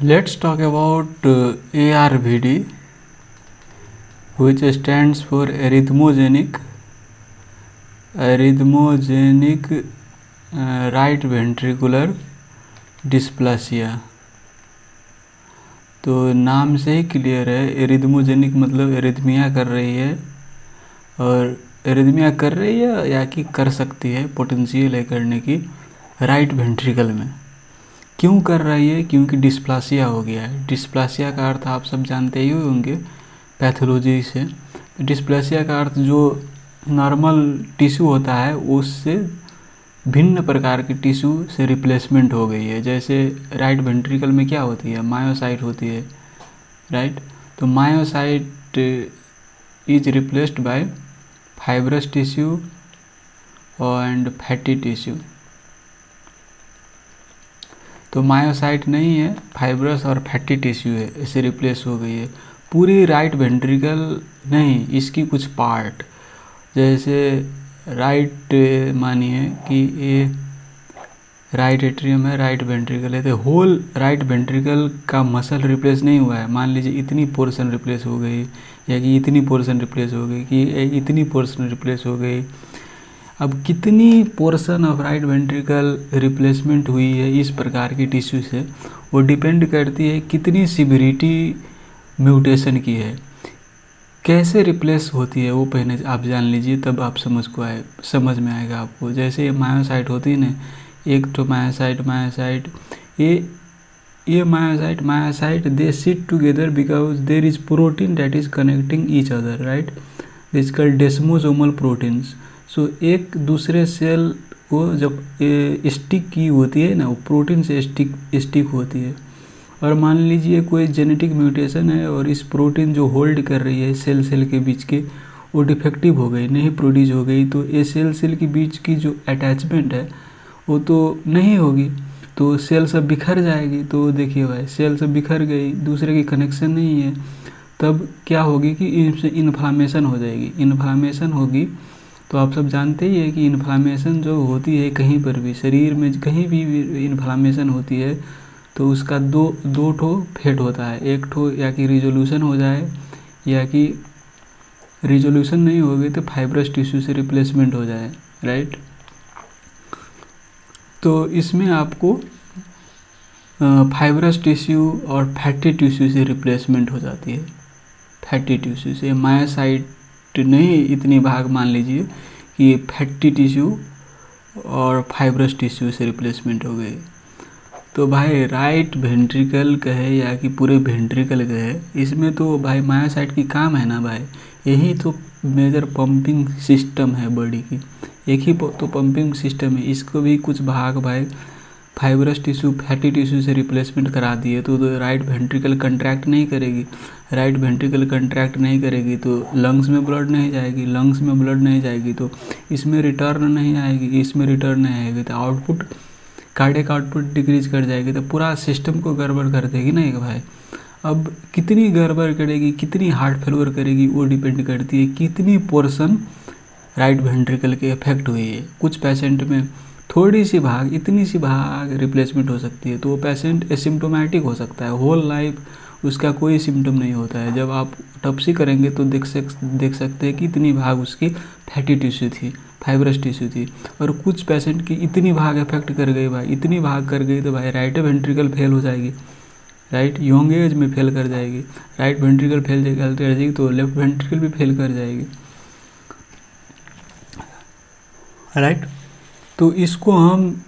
Let's talk about ARVD, which stands for arrhythmogenic right ventricular dysplasia। तो नाम से ही clear है, एरिथमोजेनिक मतलब एरिथमिया कर रही है, और एरिथमिया कर रही है या कि कर सकती है, पोटेंशियल है करने की राइट वेंट्रिकल में। क्यों कर रही है? क्योंकि डिस्प्लासिया हो गया है। डिस्प्लासिया का अर्थ आप सब जानते ही होंगे पैथोलॉजी से। डिस्प्लासिया का अर्थ जो नॉर्मल टिश्यू होता है उससे भिन्न प्रकार के टिश्यू से रिप्लेसमेंट हो गई है। जैसे राइट वेंट्रिकल में क्या होती है? मायोसाइट होती है, राइट। तो myocyte is replaced by fibrous tissue and fatty tissue. तो मायोसाइट नहीं है, फाइब्रस और फैटी टिश्यू है, इससे रिप्लेस हो गई है। पूरी राइट वेंट्रिकल नहीं, इसकी कुछ पार्ट, जैसे राइट, मानिए कि ये राइट एट्रियम है, राइट वेंट्रिकल है, तो होल राइट वेंट्रिकल का मसल रिप्लेस नहीं हुआ है। मान लीजिए इतनी पोर्शन रिप्लेस हो गई, या कि इतनी पोर्शन रिप्लेस हो गई, कि इतनी पोर्शन रिप्लेस हो गई। अब कितनी portion of right ventricle replacement हुई है इस प्रकार की टिश्यू से, वो डिपेंड करती है कितनी सिविरिटी म्यूटेशन की है, कैसे रिप्लेस होती है वो पहले आप जान लीजिए, तब आप समझ में आएगा आपको। जैसे ये मायोसाइट होती है ना, एक तो मायोसाइट ये myocyte they sit together because there is protein that is connecting each other, right. This called desmosomal proteins. So एक दूसरे सेल को जब स्टिक की होती है ना, वो प्रोटीन से स्टिक होती है। और मान लीजिए कोई जेनेटिक म्यूटेशन है और इस प्रोटीन जो होल्ड कर रही है सेल के बीच के, वो डिफेक्टिव हो गई, नहीं प्रोड्यूस हो गई, तो ये सेल के बीच की जो अटैचमेंट है वो तो नहीं होगी, तो सेल सब बिखर जाएगी। तो देखिए भाई, सेल सब बिखर गई, दूसरे की कनेक्शन नहीं है, तब क्या होगी कि इनसे इन्फ्लामेशन हो जाएगी। इन्फ्लामेशन होगी तो आप सब जानते ही है कि इन्फ्लामेशन जो होती है कहीं पर भी शरीर में, कहीं भी इन्फ्लामेशन होती है तो उसका दो ठो फेट होता है। एक ठो या कि रिजोल्यूशन हो जाए, या कि रिजोल्यूशन नहीं होगी तो फाइब्रस टिश्यू से रिप्लेसमेंट हो जाए, राइट। तो इसमें आपको फाइब्रस टिश्यू और फैटी टिश्यू से रिप्लेसमेंट हो जाती है। फैटी टिश्यू से मायोसाइट नहीं, इतनी भाग मान लीजिए कि फैटी टिश्यू और फाइब्रस टिश्यू से रिप्लेसमेंट हो गई। तो भाई राइट वेंट्रिकल कहे या कि पूरे वेंट्रिकल कहे, इसमें तो भाई मायोसाइट की काम है ना भाई, यही तो मेजर पंपिंग सिस्टम है बॉडी की, एक ही तो पंपिंग सिस्टम है। इसको भी कुछ भाग भाई फाइब्रस टिश्यू फैटी टिश्यू से रिप्लेसमेंट करा दिए तो राइट वेंट्रिकल कंट्रैक्ट नहीं करेगी। राइट वेंट्रिकल कंट्रैक्ट नहीं करेगी तो लंग्स में ब्लड नहीं जाएगी, लंग्स में ब्लड नहीं जाएगी तो इसमें रिटर्न नहीं आएगी, इसमें रिटर्न नहीं आएगी तो आउटपुट, कार्डियक आउटपुट डिक्रीज कर जाएगी, तो पूरा सिस्टम को गड़बड़ कर देगी ना एक भाई। अब कितनी गड़बड़ करेगी, कितनी हार्ट फेलियर करेगी, वो डिपेंड करती है कितनी पोर्शन राइट वेंट्रिकल के इफेक्ट हुई है। कुछ पेशेंट में थोड़ी सी भाग, इतनी सी भाग रिप्लेसमेंट हो सकती है, तो वो पेशेंट एसिम्प्टोमेटिक हो सकता है, होल लाइफ उसका कोई सिम्टम नहीं होता है। जब आप टॉप्सी करेंगे तो देख सकते हैं कि इतनी भाग उसकी फैटी टिश्यू थी, फाइब्रस टिश्यू थी। और कुछ पेशेंट की इतनी भाग इफेक्ट कर गई भाई, इतनी भाग कर गई तो भाई राइट वेंट्रिकल फेल हो जाएगी, राइट, यंग एज में फेल कर जाएगी। राइट वेंट्रिकल फेल कर जाएगी तो लेफ्ट वेंट्रिकल भी फेल कर जाएगी, राइट। तो इसको हम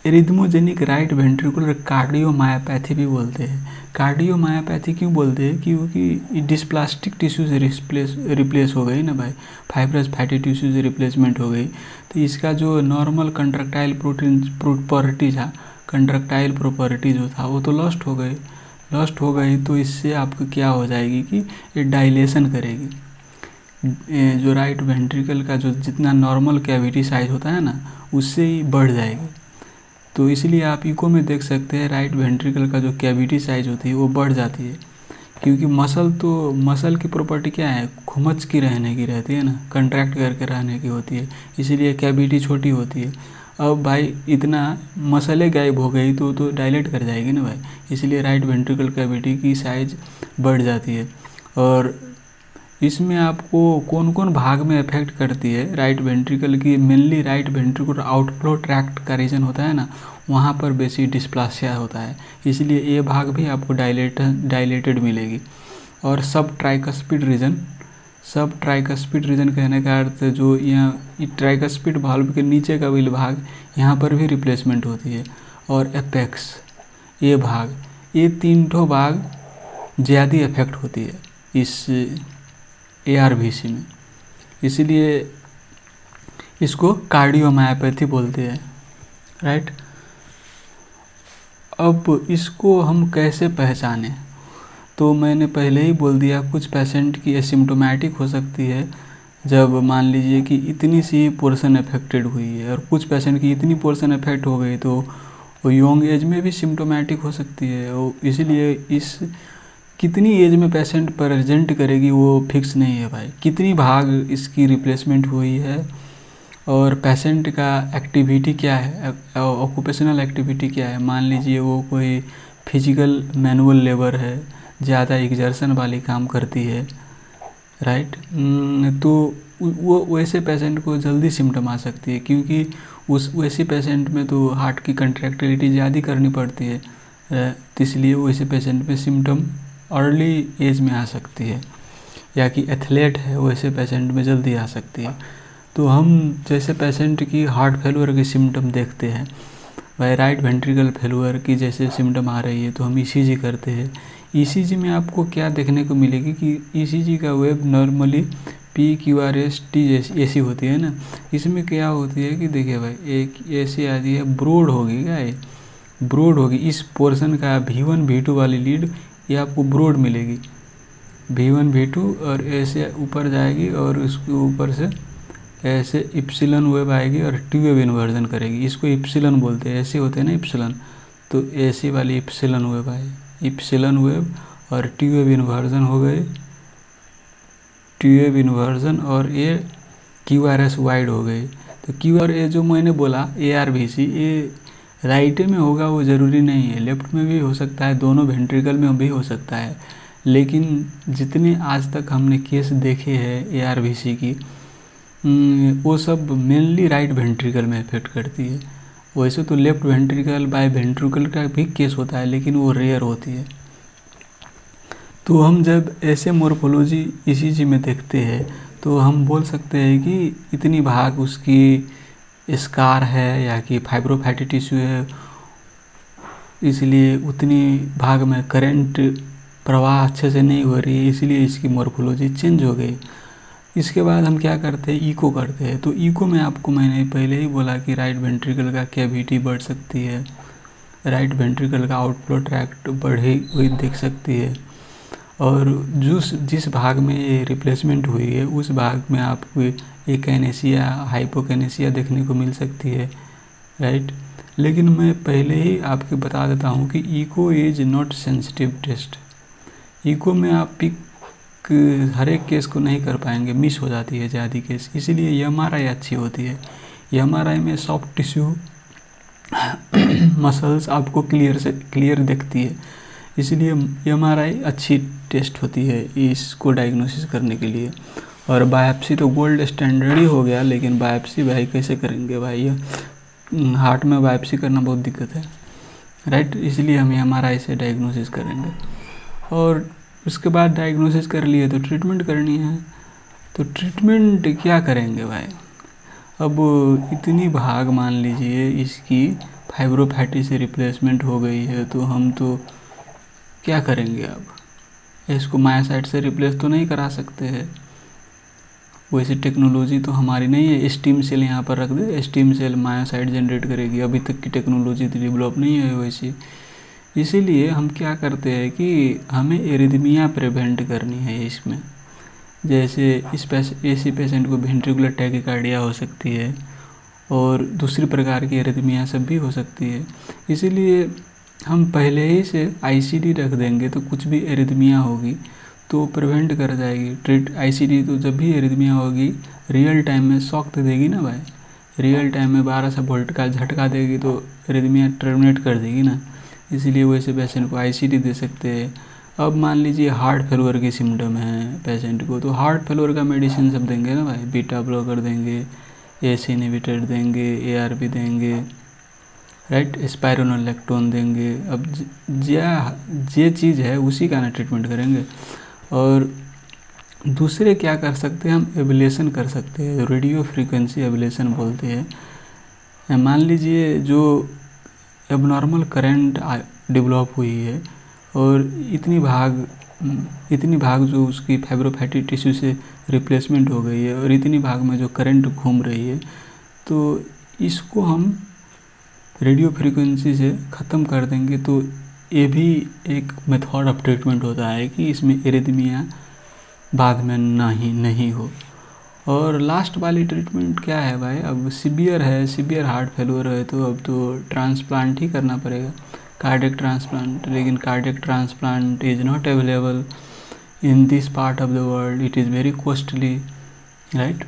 एरिथमोजेनिक राइट वेंट्रिकुलर कार्डियोमायोपैथी भी बोलते हैं। कार्डियोमायोपैथी क्यों बोलते हैं? क्योंकि डिस्प्लास्टिक टिश्यू से रिप्लेस हो गई ना भाई, फाइब्रस फैटी टिश्यू से रिप्लेसमेंट हो गई, तो इसका जो नॉर्मल कंट्रक्टाइल प्रॉपर्टी था, कंट्रक्टाइल प्रॉपर्टी जो था वो तो लॉस्ट हो गई। तो इससे आपको क्या हो जाएगी कि ये डायलेशन करेगी, जो राइट वेंट्रिकल का जो जितना नॉर्मल कैविटी साइज होता है ना, उससे ही बढ़ जाएगी। तो इसलिए आप इको में देख सकते हैं राइट वेंट्रिकल का जो कैविटी साइज होती है वो बढ़ जाती है, क्योंकि मसल की प्रॉपर्टी क्या है, खुमच की रहने की रहती है ना, कंट्रैक्ट करके रहने की होती है, इसीलिए कैविटी छोटी होती है। अब भाई इतना मसले गायब हो गई तो डायलेट कर जाएगी ना भाई, इसलिए राइट वेंट्रिकल कैविटी की साइज बढ़ जाती है। और इसमें आपको कौन कौन भाग में इफेक्ट करती है राइट वेंट्रिकल की, mainly right ventricle outflow tract का रीजन होता है ना, वहाँ पर बेसी डिस्प्लासिया होता है, इसलिए ये भाग भी आपको डायलेटेड मिलेगी। और सब ट्राइकस्पिड रीजन कहने का अर्थ जो यहाँ ट्राइकस्पिड वाल्व के नीचे का भी भाग, यहाँ पर भी रिप्लेसमेंट होती है। और एपेक्स ये भाग, ये 3 ठो भाग ज़्यादा इफेक्ट होती है इस ARVC में, इसीलिए इसको कार्डियोमायोपैथी बोलते हैं, राइट। अब इसको हम कैसे पहचानें, तो मैंने पहले ही बोल दिया, कुछ पेशेंट की एसिम्टोमेटिक हो सकती है जब मान लीजिए कि इतनी सी पोर्शन अफेक्टेड हुई है, और कुछ पेशेंट की इतनी पोर्शन अफेक्ट हो गई तो वो यंग एज में भी सिम्टोमेटिक हो सकती है। और इसीलिए इस कितनी एज में पेशेंट प्रेजेंट करेगी वो फिक्स नहीं है भाई, कितनी भाग इसकी रिप्लेसमेंट हुई है, और पेशेंट का एक्टिविटी क्या है, ऑक्यूपेशनल एक्टिविटी क्या है। मान लीजिए वो कोई फिजिकल मैनुअल लेबर है, ज़्यादा एग्जर्शन वाली काम करती है, राइट, तो वो वैसे पेशेंट को जल्दी सिम्टम आ सकती है, क्योंकि उस वैसे पेशेंट में तो हार्ट की कंट्रैक्टिलिटी ज़्यादा करनी पड़ती है, तो इसलिए वैसे पेशेंट में सिम्टम अर्ली एज में आ सकती है। या कि एथलीट है वैसे पेशेंट में जल्दी आ सकती है। तो हम जैसे पेशेंट की हार्ट फेलुअर की सिम्टम देखते हैं भाई, राइट वेंट्रिकल फेलुअर की जैसे सिम्टम आ रही है तो हम ECG करते हैं। ECG में आपको क्या देखने को मिलेगी कि ECG का वेव नॉर्मली PQRS-T जैसी होती है ना, इसमें क्या होती है कि देखिए भाई, एक ऐसी आती है ब्रोड होगी, क्या है ब्रोड होगी, इस पोर्शन का V1 V2 वाली लीड ये आपको ब्रोड मिलेगी, V1 V2, और ऐसे ऊपर जाएगी और उसके ऊपर से ऐसे इप्सिलन वेव आएगी और T वेव इन्वर्जन करेगी, इसको इप्सिलन बोलते हैं, ऐसे होते हैं ना इप्सिलन, तो ऐसी वाली इप्सिलन वेव आई, इप्सिलन वेव और T वेव इन्वर्जन हो गए, T वेव इन्वर्जन, और ये QRS वाइड हो गई। तो QR ये जो मैंने बोला ARVC, ये राइट में होगा वो ज़रूरी नहीं है, लेफ्ट में भी हो सकता है, दोनों वेंट्रिकल में भी हो सकता है, लेकिन जितने आज तक हमने केस देखे हैं ARVC की, वो सब मेनली राइट वेंट्रिकल में इफेक्ट करती है। वैसे तो लेफ्ट वेंट्रिकल बाय वेंट्रिकल का भी केस होता है, लेकिन वो रेयर होती है। तो हम जब ऐसे मोर्फोलॉजी ECG में देखते हैं तो हम बोल सकते हैं कि इतनी भाग उसकी स्कार है या कि फाइब्रोफैटी टिश्यू है, इसलिए उतनी भाग में करंट प्रवाह अच्छे से नहीं हो रही है, इसलिए इसकी मोर्फोलॉजी चेंज हो गई। इसके बाद हम क्या करते हैं, इको करते हैं। तो इको में आपको मैंने पहले ही बोला कि राइट वेंट्रिकल का कैविटी बढ़ सकती है, राइट वेंट्रिकल का आउटफ्लो ट्रैक्ट बढ़ी हुई दिख सकती है, और जिस भाग में ये रिप्लेसमेंट हुई है उस भाग में आपको एकैनेसिया, हाइपोकैनेसिया देखने को मिल सकती है, राइट। लेकिन मैं पहले ही आपको बता देता हूँ कि echo is not sensitive test. Echo में आप पिक हर एक केस को नहीं कर पाएंगे, मिस हो जाती है ज़्यादा केस, इसीलिए MRI अच्छी होती है। MRI में सॉफ्ट टिश्यू मसल्स आपको क्लियर दिखती है, इसलिए MRI अच्छी टेस्ट होती है इसको डायग्नोसिस करने के लिए। और बायोप्सी तो गोल्ड स्टैंडर्ड ही हो गया, लेकिन बायोप्सी भाई कैसे करेंगे भाई, हार्ट में बायोप्सी करना बहुत दिक्कत है, राइट, इसलिए हम MRI से डायग्नोसिस करेंगे। और उसके बाद डायग्नोसिस कर लिए तो ट्रीटमेंट करनी है। तो ट्रीटमेंट क्या करेंगे भाई, अब इतनी भाग मान लीजिए इसकी फाइब्रोफैटी से रिप्लेसमेंट हो गई है, तो हम तो क्या करेंगे, अब इसको मायोसाइट से रिप्लेस तो नहीं करा सकते हैं, वैसी टेक्नोलॉजी तो हमारी नहीं है। स्टीम सेल यहाँ पर रख दे, स्टीम सेल मायोसाइट जनरेट करेगी, अभी तक की टेक्नोलॉजी तो डेवलप नहीं है वैसी। इसीलिए हम क्या करते हैं कि हमें एरिथमिया प्रिवेंट करनी है इसमें। जैसे ऐसी पेशेंट को वेंट्रिकुलर टैकीकार्डिया हो सकती है, और दूसरी प्रकार की एरिथमिया सब भी हो सकती है, इसीलिए हम पहले ही से ICD रख देंगे तो कुछ भी एरिथमिया होगी तो प्रिवेंट कर जाएगी। ICD तो जब भी एरिथमिया होगी रियल टाइम में शॉक तो देगी ना भाई, रियल टाइम में 1200 वोल्ट का झटका देगी तो एरिथमिया टर्मिनेट कर देगी ना, इसीलिए वैसे पेशेंट को आईसीडी दे सकते हैं। अब मान लीजिए हार्ट फेलुअर के सिम्टम हैं पेशेंट को, तो हार्ट फेलुअर का मेडिसिन सब देंगे ना भाई, बीटा ब्लॉकर देंगे, एस इनहिबिटर देंगे, एआरपी देंगे, राइट, स्पाइरोनोलेक्टोन देंगे। अब जे चीज़ है उसी का ना ट्रीटमेंट करेंगे। और दूसरे क्या कर सकते हैं, हम एब्लेशन कर सकते हैं, रेडियो फ्रीक्वेंसी एब्लेशन बोलते हैं। मान लीजिए जो एबनॉर्मल करंट डेवलप हुई है और इतनी भाग जो उसकी फाइब्रोफैटी टिश्यू से रिप्लेसमेंट हो गई है और इतनी भाग में जो करंट घूम रही है, तो इसको हम रेडियो फ्रीक्वेंसी से ख़त्म कर देंगे। तो ये भी एक मेथड ऑफ ट्रीटमेंट होता है कि इसमें एरिथमिया बाद में नहीं हो। और लास्ट वाली ट्रीटमेंट क्या है भाई, अब सीवियर हार्ट फेलुअर है तो अब तो ट्रांसप्लांट ही करना पड़ेगा, कार्डियक ट्रांसप्लांट। लेकिन cardiac transplant is not available in this part of the world, it is very costly, right.